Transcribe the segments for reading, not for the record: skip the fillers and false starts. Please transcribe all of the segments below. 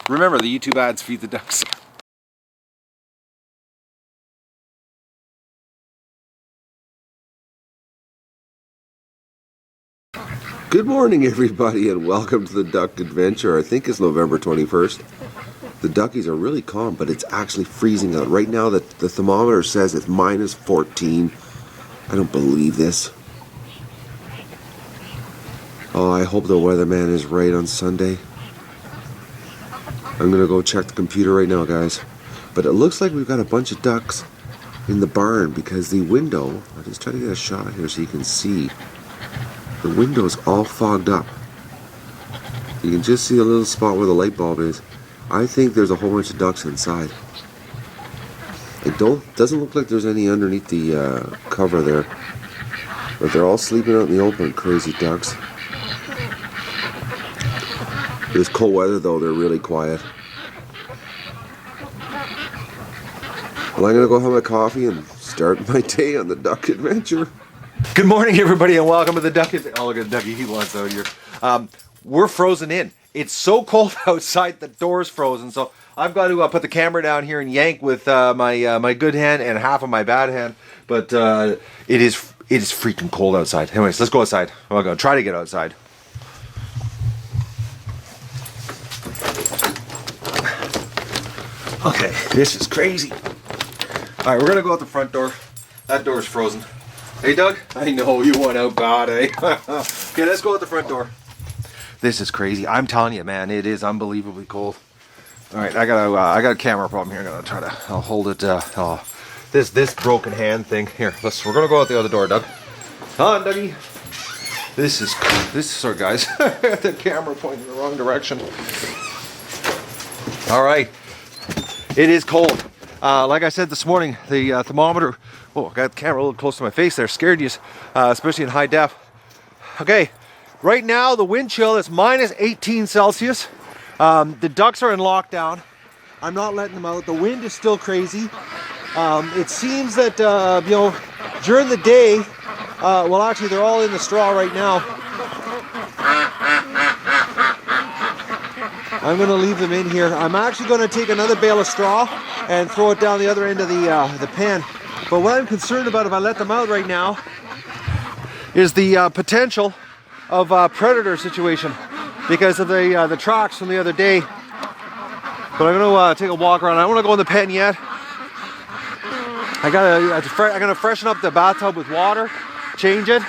Remember, the YouTube ads feed the ducks. Good morning, everybody, and welcome to the Duck Adventure. I think it's November 21st. The duckies are really calm, but it's actually freezing out. Right now, the thermometer says it's minus 14. I don't believe this. Oh, I hope the weatherman is right on Sunday. I'm going to go check the computer right now, guys. But it looks like we've got a bunch of ducks in the barn because the window, I'll just try to get a shot here so you can see. The window's all fogged up. You can just see a little spot where the light bulb is. I think there's a whole bunch of ducks inside. It doesn't look like there's any underneath the cover there. But they're all sleeping out in the open, crazy ducks. This cold weather though, they're really quiet. Well, I'm gonna go have my coffee and start my day on the Duck Adventure. Good morning, everybody, and welcome to the Duck Adventure. Oh, look at the ducky, he wants out here. We're frozen in. It's so cold outside, the door's frozen, so I've got to put the camera down here and yank with my good hand and half of my bad hand. But it is freaking cold outside. Anyways, let's go outside. I'm gonna try to get outside. Okay, this is crazy. All right, we're gonna go out the front door. That door's frozen. Hey, Doug. I know you want out bad, eh? Okay, let's go out the front door. This is crazy. I'm telling you, man, it is unbelievably cold. All right, I got a camera problem here. I'm gonna try to. I'll hold it. This broken hand thing here. We're gonna go out the other door, Doug. Come on, Dougie. This is sorry, guys. The camera pointing in the wrong direction. All right. It is cold. Like I said this morning, the thermometer. Oh, I got the camera a little close to my face there. Scared you, especially in high def. Okay, right now the wind chill is minus 18 Celsius. The ducks are in lockdown. I'm not letting them out. The wind is still crazy. It seems that during the day, well, actually they're all in the straw right now. I'm going to leave them in here. I'm actually going to take another bale of straw and throw it down the other end of the pen. But what I'm concerned about if I let them out right now is the potential of a predator situation because of the tracks from the other day. But I'm going to take a walk around. I don't want to go in the pen yet. I'm going to freshen up the bathtub with water, change it,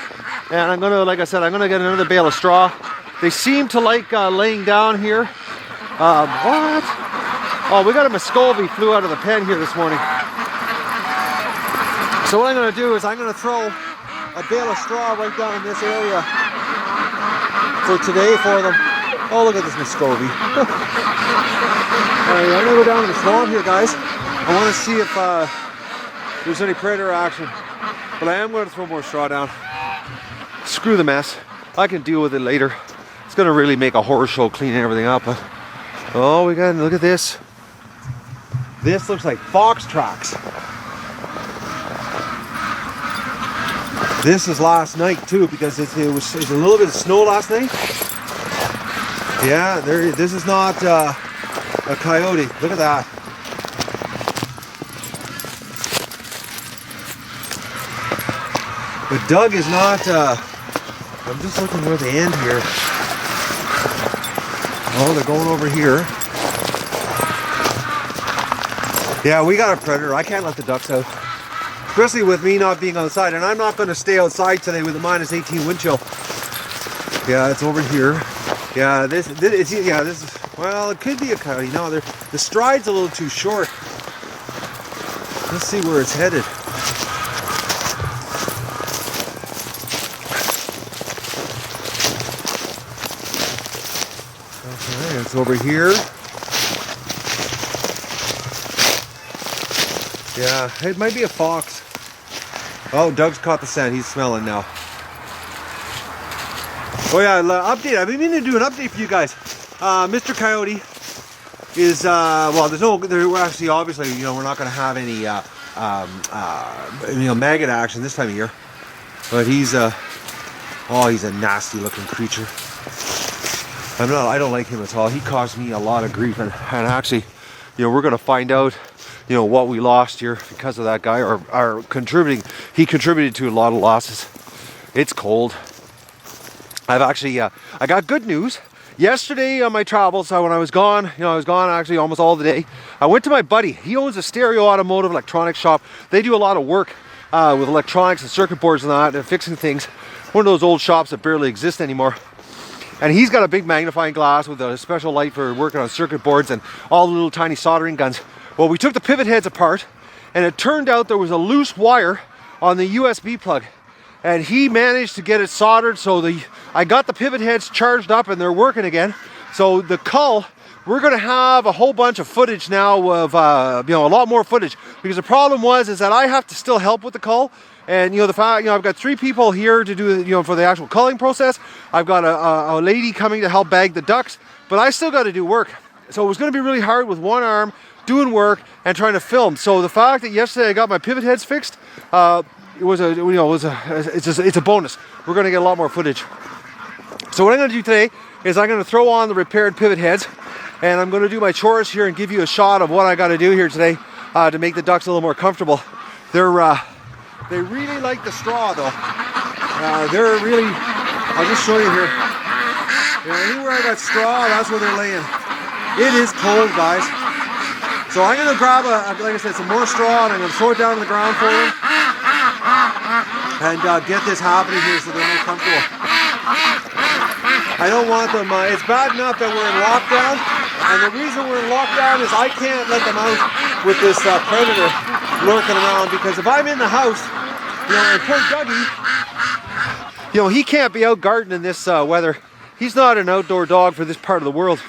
and I'm going to, like I said, I'm going to get another bale of straw. They seem to like laying down here. What? Oh, we got a Muscovy flew out of the pen here this morning. So what I'm going to do is I'm going to throw a bale of straw right down in this area for today for them. Oh, look at this Muscovy. Alright, I'm going to go down to the swamp here, guys. I want to see if there's any predator action. But I am going to throw more straw down. Screw the mess. I can deal with it later. It's going to really make a horror show cleaning everything up. But, oh, we got, look at this. This looks like fox tracks. This is last night too because it was a little bit of snow last night. Yeah, this is not a coyote. Look at that. But Doug is not, I'm just looking where they end here. Oh, they're going over here. Yeah, we got a predator. I can't let the ducks out. Especially with me not being outside. And I'm not going to stay outside today with a minus 18 wind chill. Yeah, it's over here. Yeah, this is, well, it could be a coyote. No, the stride's a little too short. Let's see where it's headed. Okay, it's over here. Yeah, it might be a fox. Oh, Doug's caught the scent. He's smelling now. Oh yeah, update. I've been meaning to do an update for you guys. Mr. Coyote is well. We're actually obviously we're not going to have any maggot action this time of year, but he's a nasty looking creature. I don't like him at all. He caused me a lot of grief, and actually, we're going to find out, what we lost here because of that guy, or contributing. He contributed to a lot of losses. It's cold. I've actually, I got good news. Yesterday on my travels, when I was gone, I was gone actually almost all the day. I went to my buddy. He owns a stereo automotive electronics shop. They do a lot of work with electronics and circuit boards and that, and fixing things. One of those old shops that barely exist anymore. And he's got a big magnifying glass with a special light for working on circuit boards and all the little tiny soldering guns. Well, we took the pivot heads apart, and it turned out there was a loose wire on the USB plug. And he managed to get it soldered, so I got the pivot heads charged up and they're working again. So the cull, we're gonna have a whole bunch of footage now of, a lot more footage. Because the problem is that I have to still help with the cull. And the fact, I've got 3 people here to do, for the actual culling process. I've got a lady coming to help bag the ducks, but I still got to do work. So it was going to be really hard with one arm doing work and trying to film. So the fact that yesterday I got my pivot heads fixed, it's a bonus. We're going to get a lot more footage. So what I'm going to do today is I'm going to throw on the repaired pivot heads, and I'm going to do my chores here and give you a shot of what I got to do here today to make the ducks a little more comfortable. They really like the straw though. I'll just show you here. Anywhere I got straw, that's where they're laying. It is cold, guys. So I'm going to grab, like I said, some more straw, and I'm going to throw it down on the ground for them. And get this happening here so they're more comfortable. I don't want them, it's bad enough that we're in lockdown. And the reason we're in lockdown is I can't let them out with this predator lurking around, because if I'm in the house, and poor Dougie, he can't be out gardening this weather. He's not an outdoor dog for this part of the world.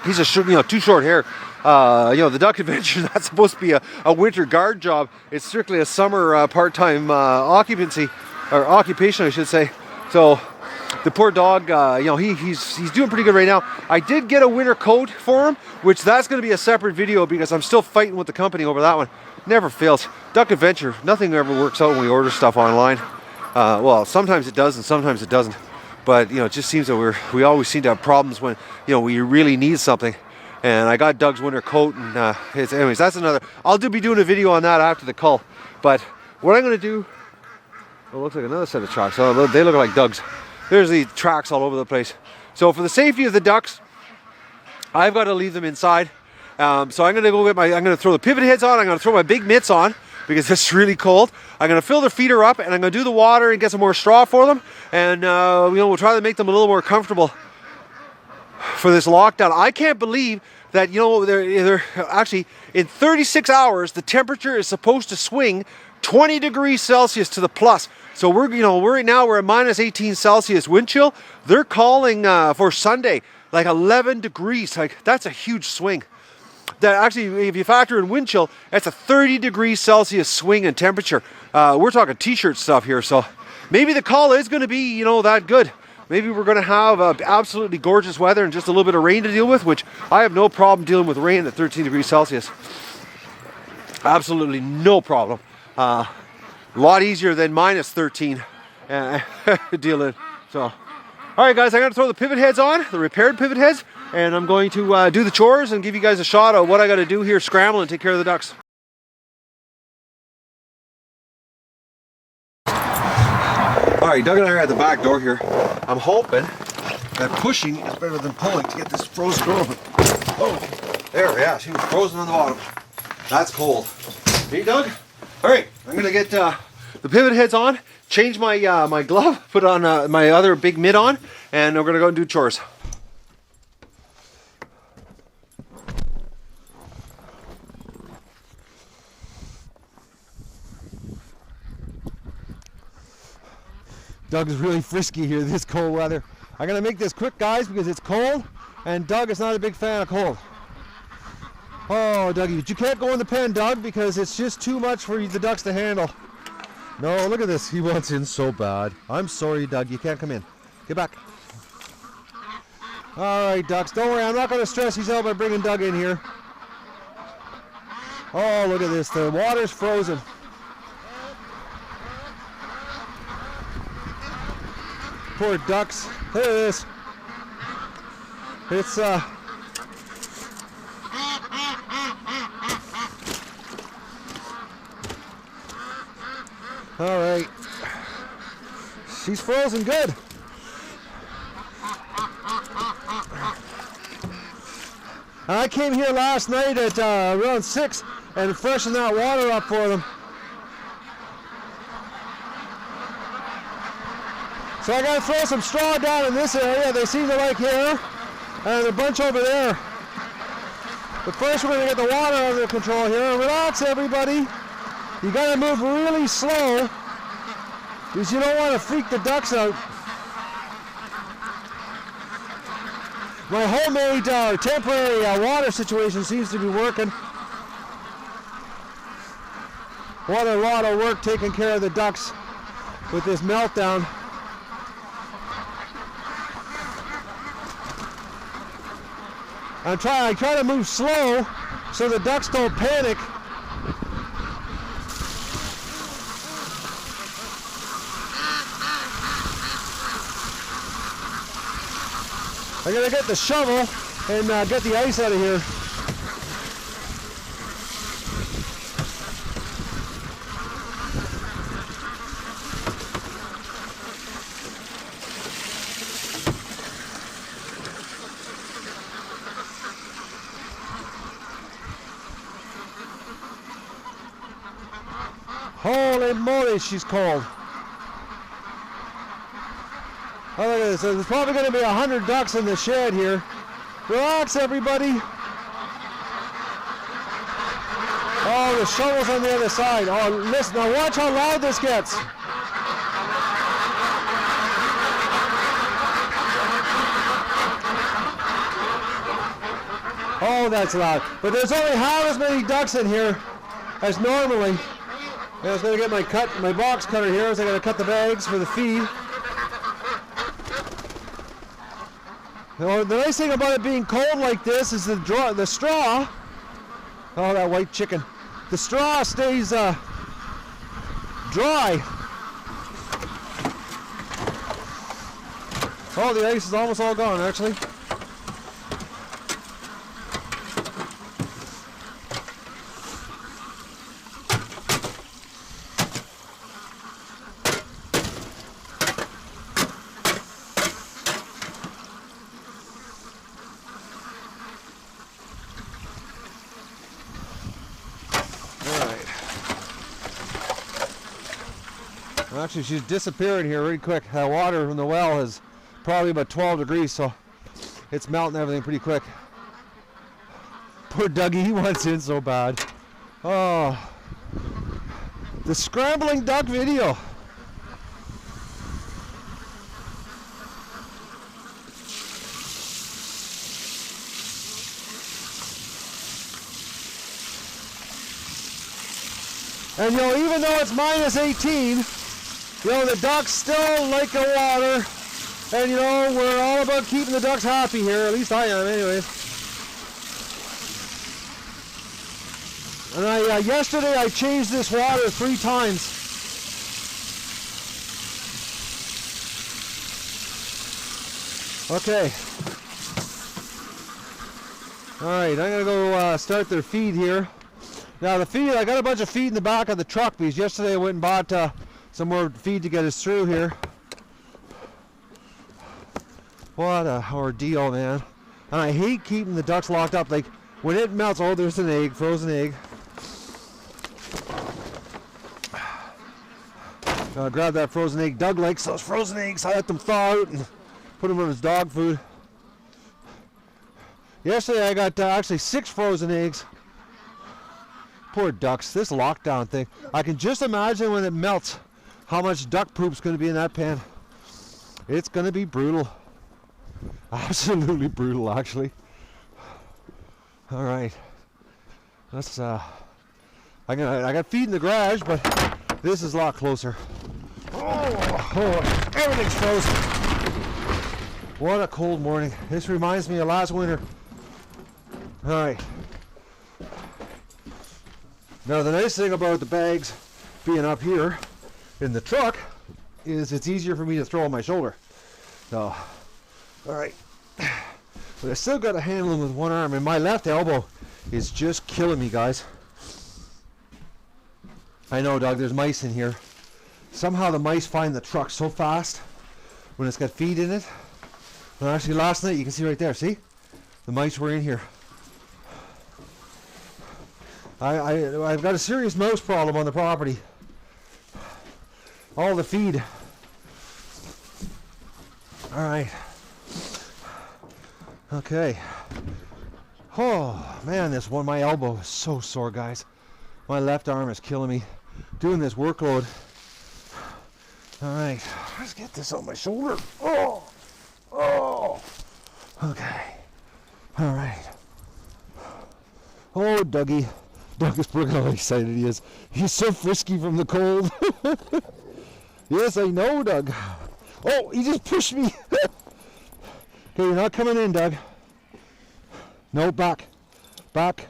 He's too short hair. The duck adventure, that's supposed to be a winter guard job. It's strictly a summer part-time occupation, I should say. So the poor dog, he's doing pretty good right now. I did get a winter coat for him, which that's going to be a separate video because I'm still fighting with the company over that one. Never fails. Duck adventure, nothing ever works out when we order stuff online. Well, sometimes it does and sometimes it doesn't. But it just seems that we always seem to have problems when we really need something. And I got Doug's winter coat, and anyways, that's another. I'll be doing a video on that after the cull. But what I'm going to do, it looks like another set of tracks. Oh, they look like Doug's. There's the tracks all over the place. So for the safety of the ducks, I've got to leave them inside. So I'm going to I'm going to throw the pivot heads on. I'm going to throw my big mitts on because it's really cold. I'm going to fill their feeder up, and I'm going to do the water and get some more straw for them. And we'll try to make them a little more comfortable for this lockdown. I can't believe that they're actually in 36 hours the temperature is supposed to swing 20 degrees Celsius to the plus. So we're right now we're at minus 18 Celsius wind chill. They're calling for Sunday like 11 degrees. Like that's a huge swing. That actually, if you factor in wind chill, that's a 30 degrees Celsius swing in temperature. We're talking t-shirt stuff here, so maybe the call is going to be that good. Maybe we're going to have absolutely gorgeous weather and just a little bit of rain to deal with, which I have no problem dealing with rain at 13 degrees Celsius. Absolutely no problem. A lot easier than minus 13 dealing. So, all right, guys, I'm going to throw the pivot heads on, the repaired pivot heads, and I'm going to do the chores and give you guys a shot of what I got to do here, scramble and take care of the ducks. All right, Doug and I are at the back door here. I'm hoping that pushing is better than pulling to get this frozen door open. Oh, there, yeah, she was frozen on the bottom. That's cold. Hey, Doug? All right, I'm gonna get the pivot heads on, change my my glove, put on my other big mitt on, and we're gonna go and do chores. Doug is really frisky here this cold weather. I'm gonna make this quick, guys, because it's cold, and Doug is not a big fan of cold. Oh, Dougie, but you can't go in the pen, Doug, because it's just too much for the ducks to handle. No, look at this. He wants in so bad. I'm sorry, Doug. You can't come in. Get back. All right, ducks. Don't worry. I'm not going to stress these out by bringing Doug in here. Oh, look at this. The water's frozen. Poor ducks. Look at this. It's all right. She's frozen good. I came here last night at around 6 and freshened that water up for them. So I gotta throw some straw down in this area. They seem to like here, and a bunch over there. But first we're gonna get the water under control here. Relax, everybody. You gotta move really slow because you don't want to freak the ducks out. My homemade temporary water situation seems to be working. What a lot of work taking care of the ducks with this meltdown. I try to move slow so the ducks don't panic. I'm gonna get the shovel and get the ice out of here. Holy moly, she's cold. Oh, look at this. There's probably going to be 100 ducks in the shed here. Relax, everybody. Oh, the shovel's on the other side. Oh, listen, now watch how loud this gets. Oh, that's loud. But there's only half as many ducks in here as normally. I was going to get my box cutter here, so I got to cut the bags for the feed. The nice thing about it being cold like this is the straw. Oh, that white chicken. The straw stays dry. Oh, the ice is almost all gone, actually. Actually, she's disappearing here really quick. That water from the well is probably about 12 degrees, so it's melting everything pretty quick. Poor Dougie, he wants in so bad. Oh, the scrambling duck video. And even though it's minus 18, the ducks still like the water, and we're all about keeping the ducks happy here. At least I am, anyways. And yesterday I changed this water 3 times. Okay. All right, I'm gonna go start their feed here. Now the feed, I got a bunch of feed in the back of the truck because yesterday I went and bought some more feed to get us through here. What a ordeal, man. And I hate keeping the ducks locked up. Like when it melts, oh, there's an egg, frozen egg. Grab that frozen egg. Doug likes those frozen eggs. I let them thaw out and put them on his dog food. Yesterday I got actually 6 frozen eggs. Poor ducks, this lockdown thing. I can just imagine when it melts how much duck poop's going to be in that pan. It's going to be brutal. Absolutely brutal, actually. All right. Let's I got feed in the garage, but this is a lot closer. Oh, everything's frozen. What a cold morning. This reminds me of last winter. All right. Now the nice thing about the bags being up here in the truck is it's easier for me to throw on my shoulder. So, all right. But I still got to handle him with one arm, and my left elbow is just killing me, guys. I know, Doug, there's mice in here. Somehow the mice find the truck so fast when it's got feed in it. Well, actually, last night, you can see right there, see? The mice were in here. I've got a serious mouse problem on the property. All the feed. All right. Okay. Oh, man, my elbow is so sore, guys. My left arm is killing me. Doing this workload. All right. Let's get this on my shoulder. Oh. Okay. All right. Oh, Dougie. Doug is looking how excited he is. He's so frisky from the cold. Yes, I know, Doug. Oh, he just pushed me. Okay, you're not coming in, Doug. No, back. Back.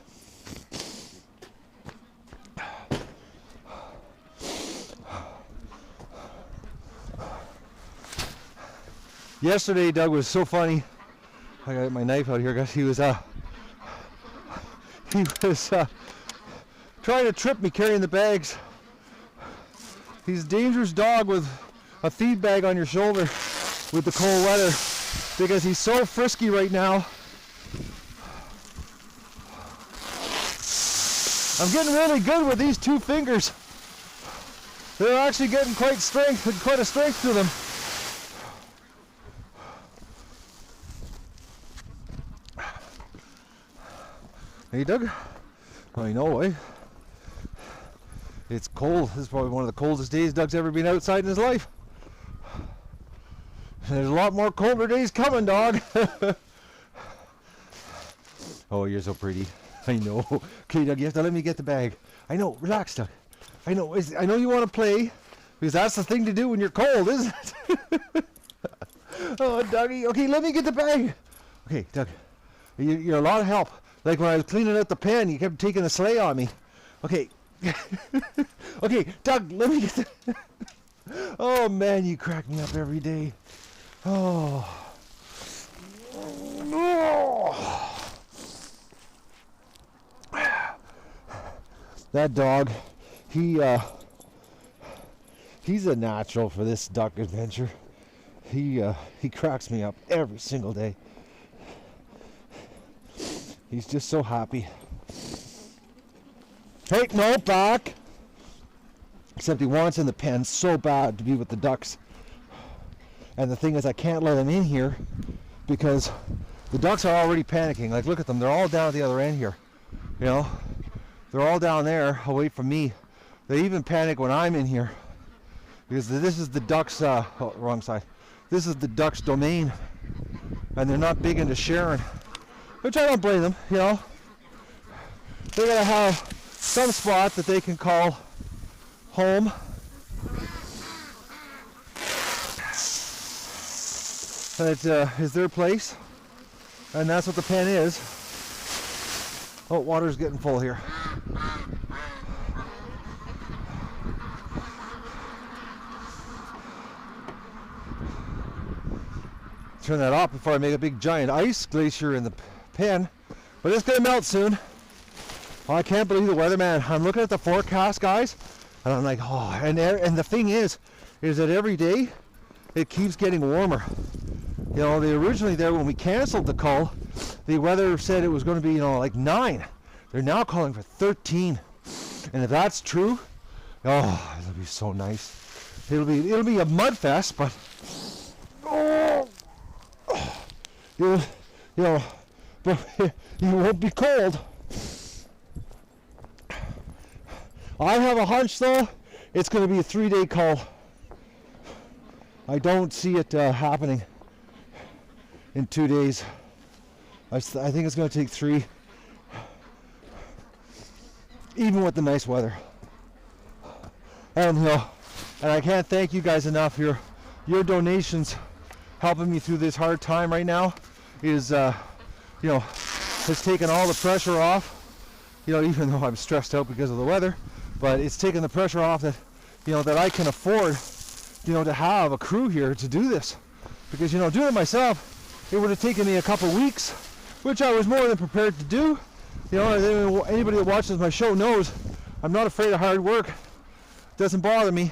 Yesterday, Doug was so funny. I got my knife out here, guys. He was trying to trip me carrying the bags. He's a dangerous dog with a feed bag on your shoulder with the cold weather because he's so frisky right now. I'm getting really good with these two fingers. They're actually getting quite a strength to them. Hey, Doug. I know, eh? It's cold. This is probably one of the coldest days Doug's ever been outside in his life. There's a lot more colder days coming, dog. Oh, you're so pretty. I know. Okay, Doug, you have to let me get the bag. I know. Relax, Doug. I know. I know you want to play because that's the thing to do when you're cold, isn't it? Oh, Dougie. Okay, let me get the bag. Okay, Doug. You're a lot of help. Like when I was cleaning out the pen, you kept taking the sleigh on me. Okay. Okay, Doug, let me get the... Oh, man, you crack me up every day. Oh. That dog, he's a natural for this duck adventure. He cracks me up every single day. He's just so happy. Hey, no, back. Except he wants in the pen so bad to be with the ducks. And the thing is, I can't let him in here because the ducks are already panicking. Like, look at them. They're all down at the other end here. You know? They're all down there away from me. They even panic when I'm in here. Because this is the ducks, wrong side. This is the ducks' domain. And they're not big into sharing. Which I don't blame them, you know. They gotta have some spot that they can call home. That is their place. And that's what the pen is. Oh, water's getting full here. Turn that off before I make a big giant ice glacier in the pen. But it's gonna melt soon. Oh, I can't believe the weather, man. I'm looking at the forecast, guys, and I'm like, oh, and the thing is that every day it keeps getting warmer. You know, they originally there when we canceled the call, the weather said it was going to be, you know, like 9. They're now calling for 13. And if that's true, oh, it'll be so nice. It'll be a mud fest, but you know, but you won't be cold. I have a hunch, though, it's going to be a 3-day call. I don't see it happening in 2 days. I think it's going to take 3, even with the nice weather. And you know, and I can't thank you guys enough. Your donations helping me through this hard time right now is you know, has taken all the pressure off. You know, even though I'm stressed out because of the weather, but it's taken the pressure off that, you know, that I can afford, you know, to have a crew here to do this. Because, you know, doing it myself, it would have taken me a couple weeks, which I was more than prepared to do. You know, anybody that watches my show knows I'm not afraid of hard work. It doesn't bother me.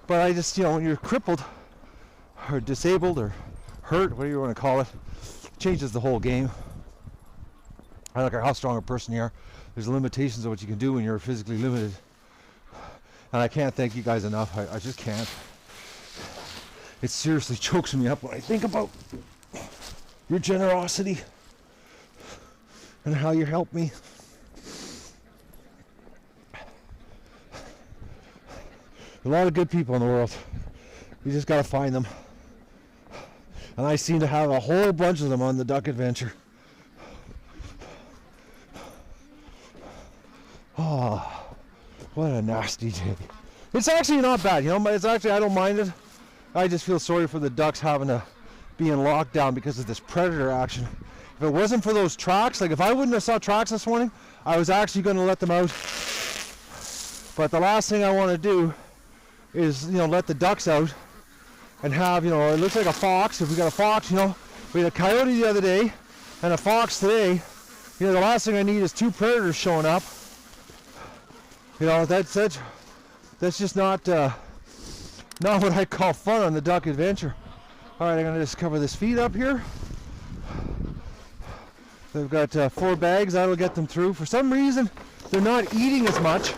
But I just, you know, when you're crippled or disabled or hurt, whatever you want to call it, changes the whole game. I don't care how strong a person you are. There's limitations of what you can do when you're physically limited. And I can't thank you guys enough. I just can't. It seriously chokes me up when I think about your generosity and how you help me. A lot of good people in the world. You just gotta find them. And I seem to have a whole bunch of them on the duck adventure. Oh, what a nasty day. It's actually not bad, you know, it's actually, I don't mind it. I just feel sorry for the ducks having to be in lockdown because of this predator action. If it wasn't for those tracks, like if I wouldn't have saw tracks this morning, I was actually going to let them out. But the last thing I want to do is, you know, let the ducks out and have, you know, it looks like a fox. If we got a fox, you know, we had a coyote the other day and a fox today. You know, the last thing I need is two predators showing up. You know, that's just not what I call fun on the duck adventure. All right, I'm gonna just cover this feed up here. They've got 4 bags. That'll get them through. For some reason, they're not eating as much.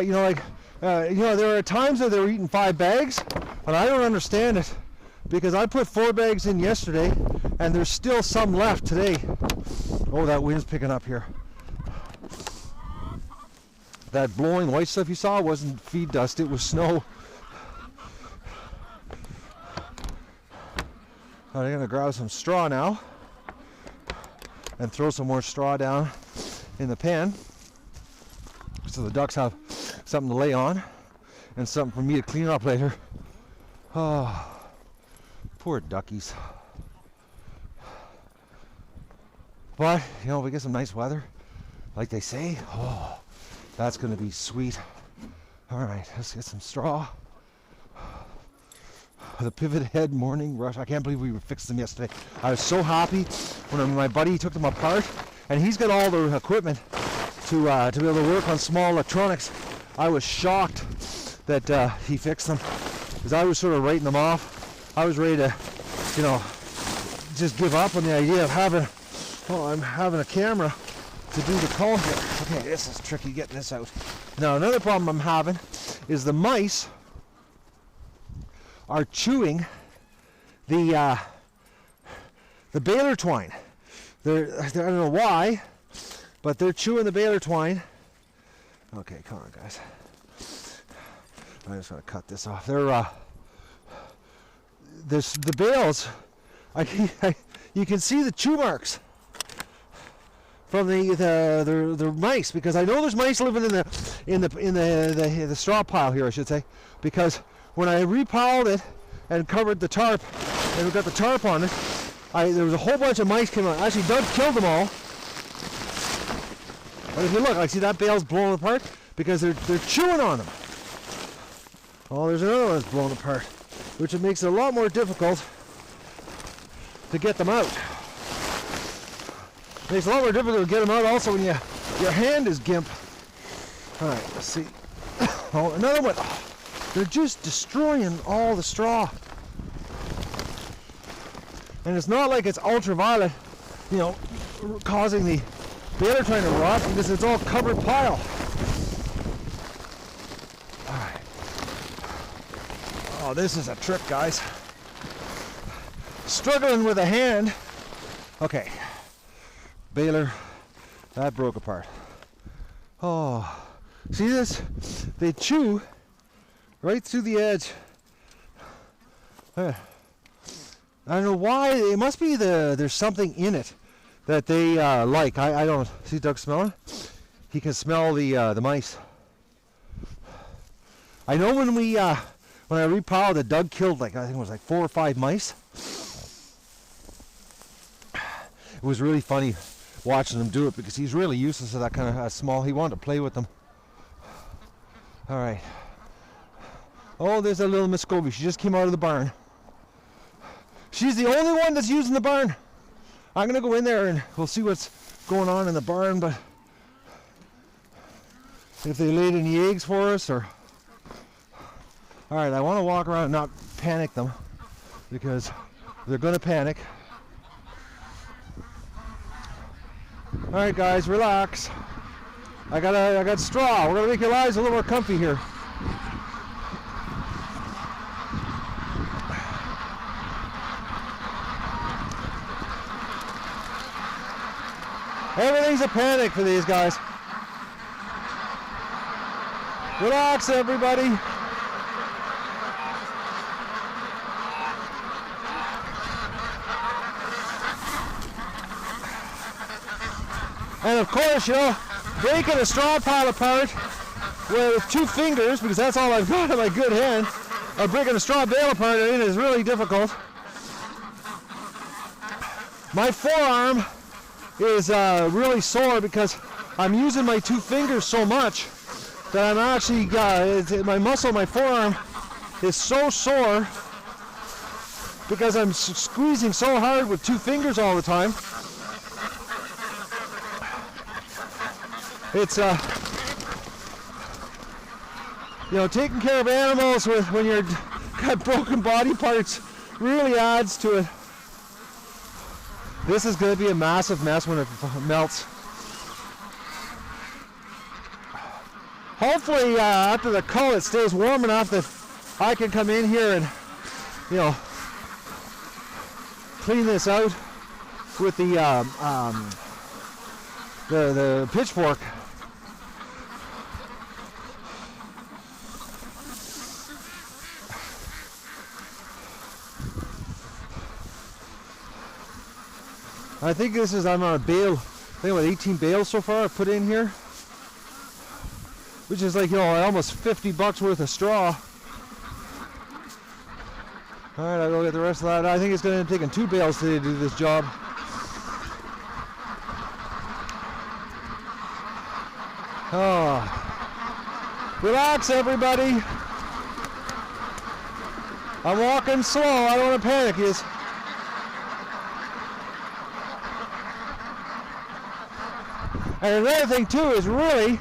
You know, there are times that they're eating 5 bags, and I don't understand it because I put 4 bags in yesterday, and there's still some left today. Oh, that wind's picking up here. That blowing white stuff you saw wasn't feed dust, it was snow. I'm gonna grab some straw now and throw some more straw down in the pen so the ducks have something to lay on and something for me to clean up later. Oh, poor duckies. But, you know, if we get some nice weather, like they say, oh, that's going to be sweet. All right, let's get some straw. The Pivothead morning rush. I can't believe we fixed them yesterday. I was so happy when my buddy took them apart, and he's got all the equipment to be able to work on small electronics. I was shocked that he fixed them because I was sort of writing them off. I was ready to, you know, just give up on the idea of having a camera to do the call here. Okay, this is tricky getting this out. Now another problem I'm having is the mice are chewing the baler twine. I don't know why, but they're chewing the baler twine. Okay, come on, guys. I just want to cut this off. They're the bales. You can see the chew marks from the mice, because I know there's mice living in the straw pile here, I should say, because when I repiled it and covered the tarp and we got the tarp on it, there was a whole bunch of mice came out. Actually, Doug killed them all. But if you look, I see that bale's blown apart because they're chewing on them. Oh, there's another one that's blown apart, which it makes it a lot more difficult to get them out. It makes it a lot more difficult to get them out also when your hand is gimp. Alright, let's see. Oh, another one. Oh, they're just destroying all the straw. And it's not like it's ultraviolet, you know, causing the baler trying to rot, because it's all covered pile. Alright. Oh, this is a trip, guys. Struggling with a hand. Okay. Baler, that broke apart. Oh, see this? They chew right through the edge. I don't know why. It must be there's something in it that they like. I don't see Doug smelling. He can smell the mice. I know when I repiled it, Doug killed I think it was 4 or 5 mice. It was really funny watching him do it because he's really useless to that kind of small. He wanted to play with them. All right. Oh, there's a little Muscovy. She just came out of the barn. She's the only one that's using the barn. I'm gonna go in there and we'll see what's going on in the barn, but if they laid any eggs for us or... Alright, I want to walk around and not panic them because they're gonna panic. Alright guys, relax. I got straw. We're gonna make your lives a little more comfy here. Everything's a panic for these guys. Relax, everybody. And of course, you know, breaking a straw pile apart with 2 fingers, because that's all I've got in my good hand, breaking a straw bale apart is really difficult. My forearm is really sore because I'm using my 2 fingers so much that I'm actually, my muscle, my forearm is so sore because I'm squeezing so hard with 2 fingers all the time. It's, you know, taking care of animals when you're got broken body parts really adds to it. This is going to be a massive mess when it melts. Hopefully, after the cull, it stays warm enough that I can come in here and, you know, clean this out with the pitchfork. I think this is, I'm on a bale, I think about 18 bales so far I've put in here, which is like, you know, almost $50 worth of straw. Alright, I'll go get the rest of that. I think it's going to end up taking 2 bales today to do this job. Oh. Relax, everybody. I'm walking slow, I don't want to panic you. And another thing too is really,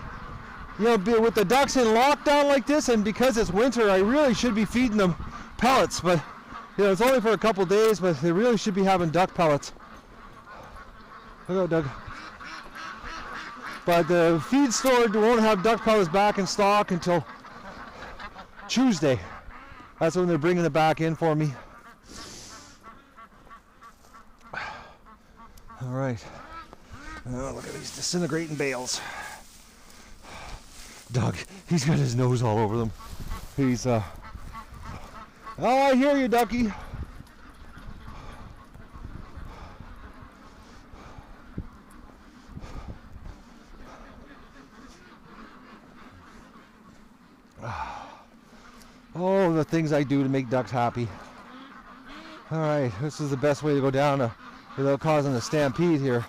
you know, with the ducks in lockdown like this, and because it's winter, I really should be feeding them pellets, but you know, it's only for a couple days, but they really should be having duck pellets. Look out, Doug. But the feed store won't have duck pellets back in stock until Tuesday. That's when they're bringing it back in for me. All right. Oh, look at these disintegrating bales. Doug, he's got his nose all over them. He's, oh, I hear you, Ducky. Oh, the things I do to make ducks happy. All right, this is the best way to go down without causing a stampede here.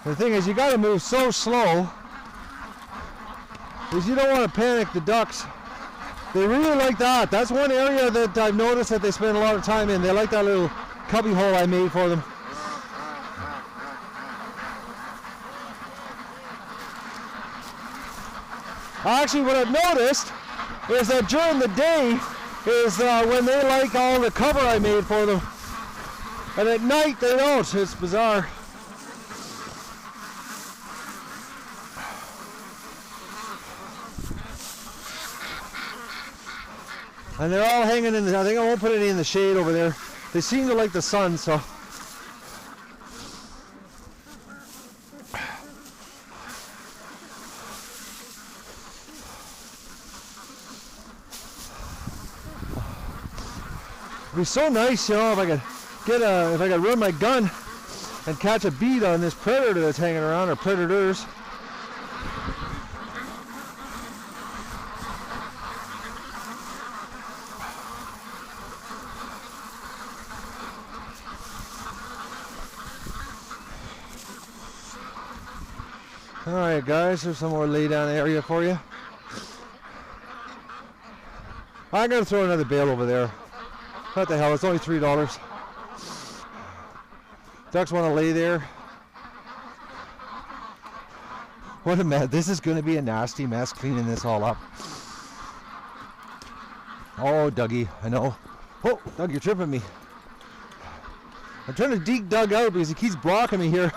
The thing is, you got to move so slow because you don't want to panic the ducks. They really like that. That's one area that I've noticed that they spend a lot of time in. They like that little cubby hole I made for them. Actually, what I've noticed is that during the day is when they like all the cover I made for them. And at night they don't. It's bizarre. And they're all hanging in I think I won't put any in the shade over there. They seem to like the sun, so. It'd be so nice, you know, if I could run my gun and catch a bead on this predator that's hanging around, or predators. Alright guys, there's some more lay down area for you. I'm gonna throw another bale over there. What the hell? It's only $3. Ducks want to lay there. What a mess! This is gonna be a nasty mess cleaning this all up. Oh, Dougie, I know. Oh, Doug, you're tripping me. I'm trying to deke Doug out because he keeps blocking me here.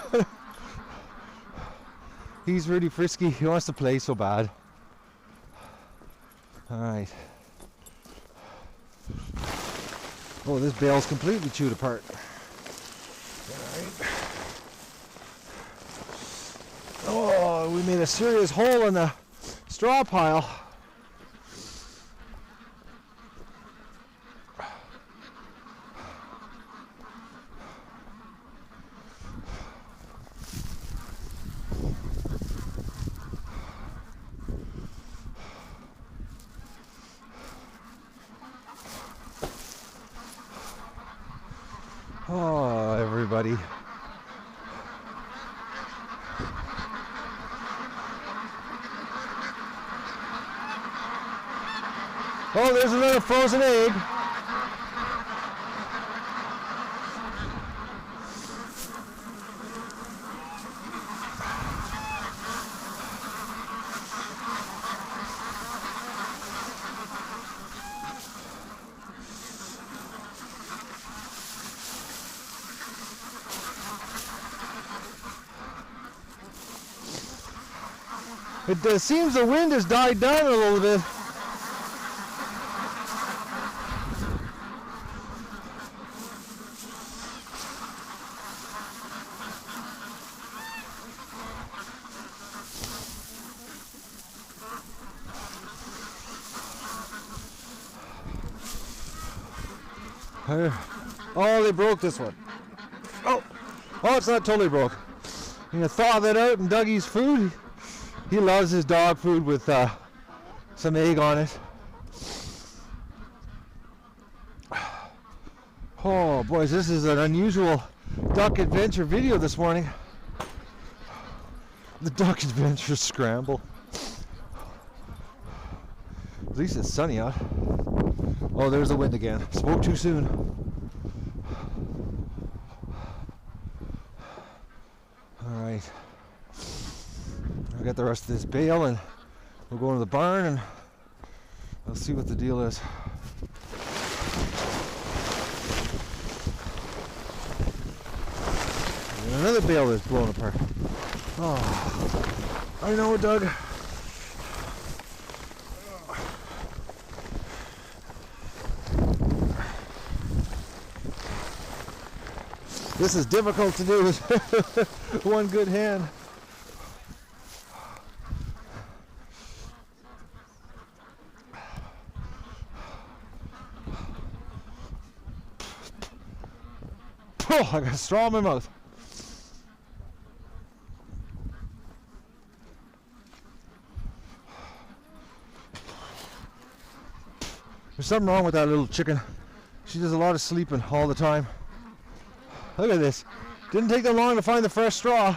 He's really frisky. He wants to play so bad. Alright. Oh, this bale's completely chewed apart. Alright. Oh, we made a serious hole in the straw pile. Oh, everybody. Oh, there's another frozen egg. It seems the wind has died down a little bit. Oh, they broke this one. Oh, it's not totally broke. I'm gonna thaw that out and Dougie's food. He loves his dog food with some egg on it. Oh, boys, this is an unusual duck adventure video this morning. The duck adventure scramble. At least it's sunny out. Oh, there's the wind again. Spoke too soon. All right. I got the rest of this bale and we'll go into the barn and we'll see what the deal is. And another bale is blown apart. Oh, I know, Doug. This is difficult to do with one good hand. Oh, I got a straw in my mouth. There's something wrong with that little chicken. She does a lot of sleeping all the time. Look at this. Didn't take them long to find the fresh straw.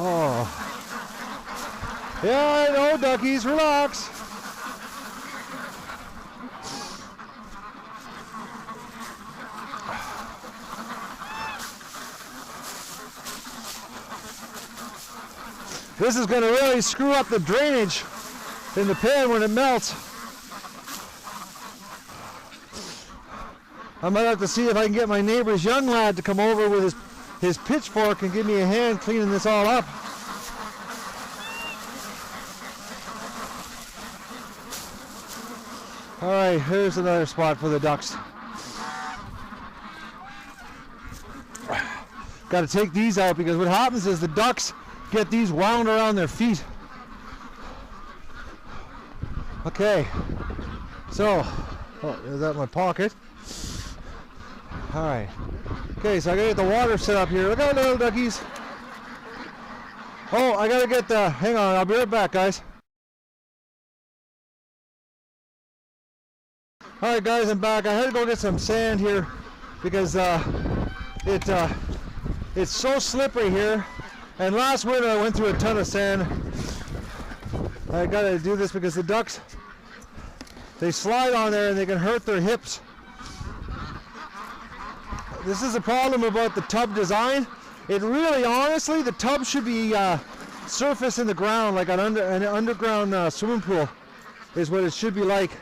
Oh. Yeah, I know, duckies, relax. This is going to really screw up the drainage in the pan when it melts. I might have to see if I can get my neighbor's young lad to come over with his pitchfork and give me a hand cleaning this all up. Alright, here's another spot for the ducks. Got to take these out because what happens is the ducks get these wound around their feet. Okay, so, oh, is that in my pocket? All right. Okay, so I gotta get the water set up here. Look out, little duckies. Oh, I gotta get the, hang on, I'll be right back, guys. All right, guys, I'm back. I had to go get some sand here because it's so slippery here. And last winter I went through a ton of sand. I gotta do this because the ducks, they slide on there and they can hurt their hips. This is a problem about the tub design. It really, honestly, the tub should be surface in the ground, like an underground swimming pool is what it should be like.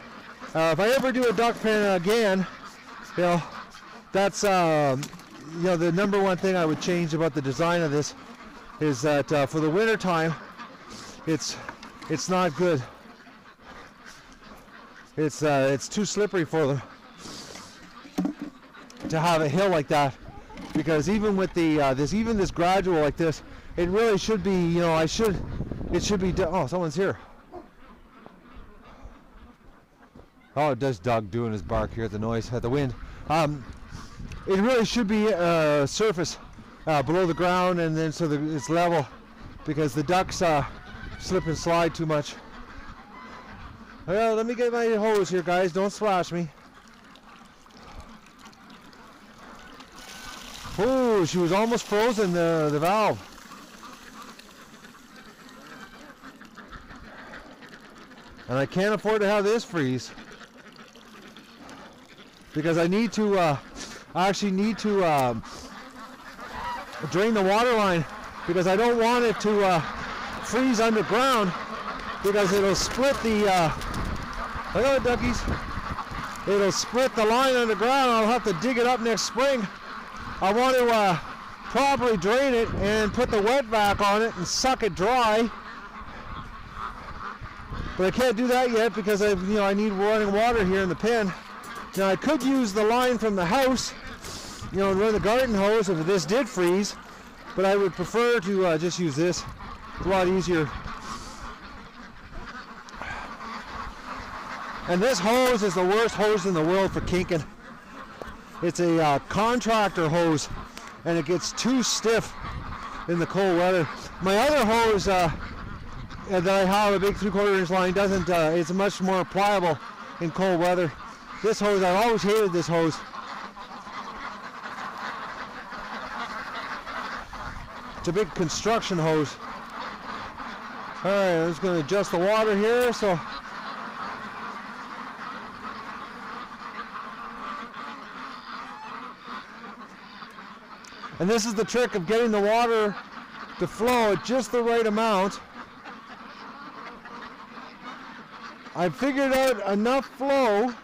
If I ever do a duck pen again, you know, that's you know, the number one thing I would change about the design of this is that for the winter time, it's not good. It's too slippery for them to have a hill like that, because even with the this gradual like this, it really should be, you know, it should be. Oh, someone's here. Oh, it does Doug doing his bark here at the noise, at the wind. It really should be surface below the ground, and then so that it's level, because the ducks slip and slide too much. Well, let me get my hose here, guys. Don't splash me. Oh, she was almost frozen, the valve. And I can't afford to have this freeze, because I need to, I actually need to drain the water line, because I don't want it to freeze underground, because it'll split the, look at the duckies, it'll split the line underground. I'll have to dig it up next spring. I want to properly drain it and put the wet vac on it and suck it dry. But I can't do that yet because I need running water here in the pen. Now I could use the line from the house, you know, and run the garden hose if this did freeze, but I would prefer to just use this. It's a lot easier. And this hose is the worst hose in the world for kinking. It's a contractor hose, and it gets too stiff in the cold weather. My other hose that I have, a big 3/4 inch line, doesn't. It's much more pliable in cold weather. This hose, I've always hated this hose. It's a big construction hose. All right, I'm just going to adjust the water here. So. And this is the trick of getting the water to flow at just the right amount. I figured out enough flow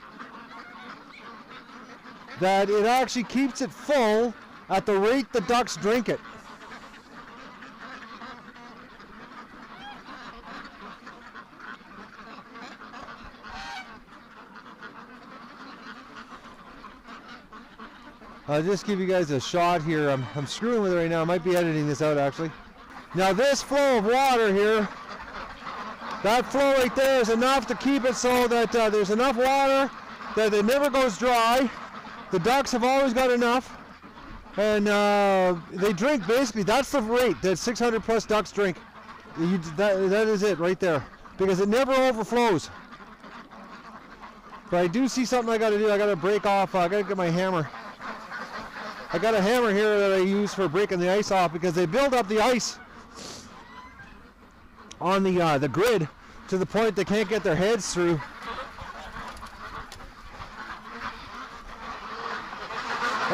that it actually keeps it full at the rate the ducks drink it. I'll just give you guys a shot here. I'm screwing with it right now. I might be editing this out actually. Now this flow of water here, that flow right there is enough to keep it so that there's enough water that it never goes dry. The ducks have always got enough, and they drink basically, that's the rate that 600 plus ducks drink. That is it right there, because it never overflows. But I do see something I got to do. I got to break off. I got to get my hammer. I got a hammer here that I use for breaking the ice off, because they build up the ice on the grid to the point they can't get their heads through.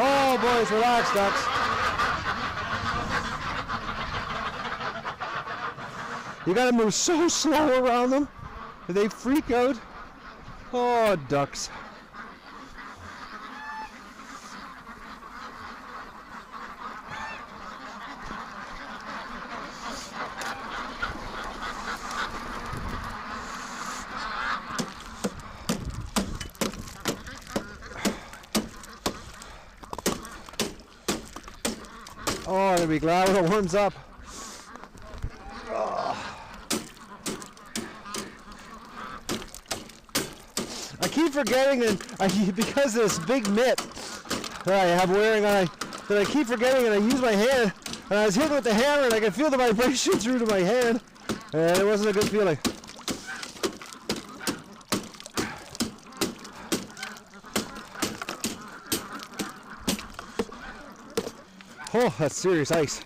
Oh boys, relax, ducks. You gotta move so slow around them that they freak out. Oh, ducks. Oh, I'm gonna be glad when it warms up. I keep forgetting because of this big mitt that I have wearing on, that I keep forgetting, and I use my hand, and I was hitting with the hammer and I could feel the vibration through to my hand, and it wasn't a good feeling. Oh, that's serious ice.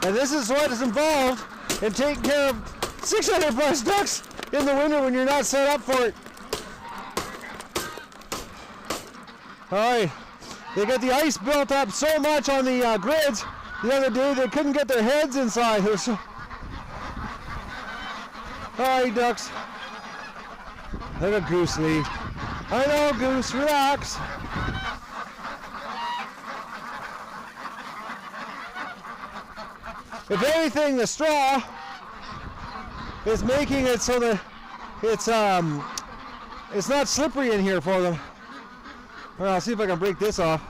And this is what is involved in taking care of 600 plus ducks in the winter when you're not set up for it. Alright, they got the ice built up so much on the grids the other day they couldn't get their heads inside. Alright, ducks. Look at Goose Lee. I know, Goose, relax. If anything, the straw is making it so that it's not slippery in here for them. Well, I'll see if I can break this off.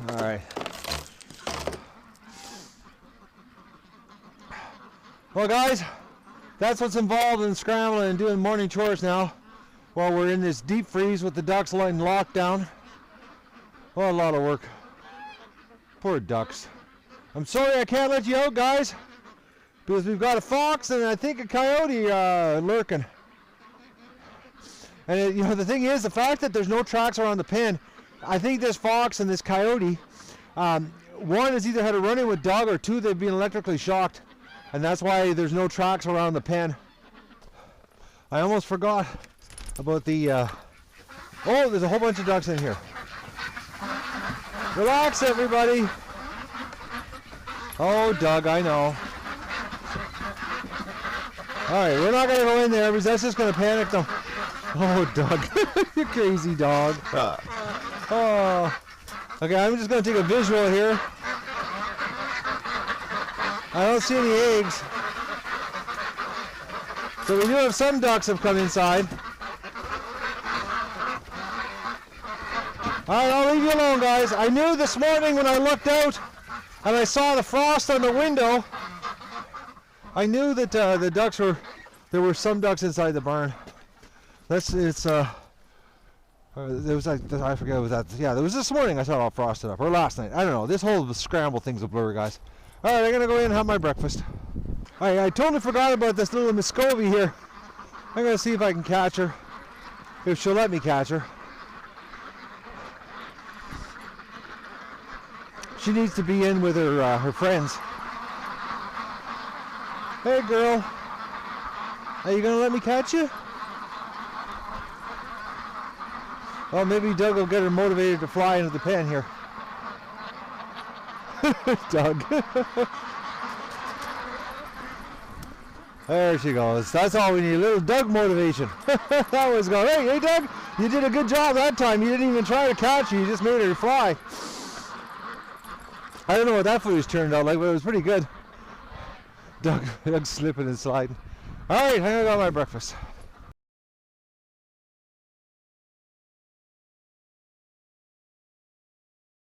All right. Well, guys, that's what's involved in scrambling and doing morning chores now while we're in this deep freeze with the ducks in lockdown. Well, a lot of work. Poor ducks. I'm sorry I can't let you out, guys, because we've got a fox and I think a coyote lurking. And you know, the thing is, the fact that there's no tracks around the pen, I think this fox and this coyote, one has either had a run-in with dog, or two, they've been electrically shocked, and that's why there's no tracks around the pen. I almost forgot about the oh, there's a whole bunch of ducks in here. Relax, everybody. Oh, Doug, I know. Alright, we're not going to go in there because that's just going to panic them. Oh, Doug. You crazy dog. Oh. Okay, I'm just going to take a visual here. I don't see any eggs. So we do have some ducks have come inside. Alright, I'll leave you alone, guys. I knew this morning when I looked out and I saw the frost on the window, I knew that the ducks there were some ducks inside the barn. There was like, I forget what was that. Yeah, there was this morning I saw it all frosted up, or last night. I don't know. This whole scramble thing's a blur, guys. All right, I'm gonna go in and have my breakfast. All right, I totally forgot about this little Muscovy here. I'm gonna see if I can catch her, if she'll let me catch her. She needs to be in with her friends. Hey, girl. Are you gonna let me catch you? Well, maybe Doug will get her motivated to fly into the pen here. Doug. There she goes. That's all we need. A little Doug motivation. That was going. Hey, Doug, you did a good job that time. You didn't even try to catch her. You just made her fly. I don't know what that footage turned out like, but it was pretty good. Doug's slipping and sliding. All right, I'm gonna go have my breakfast.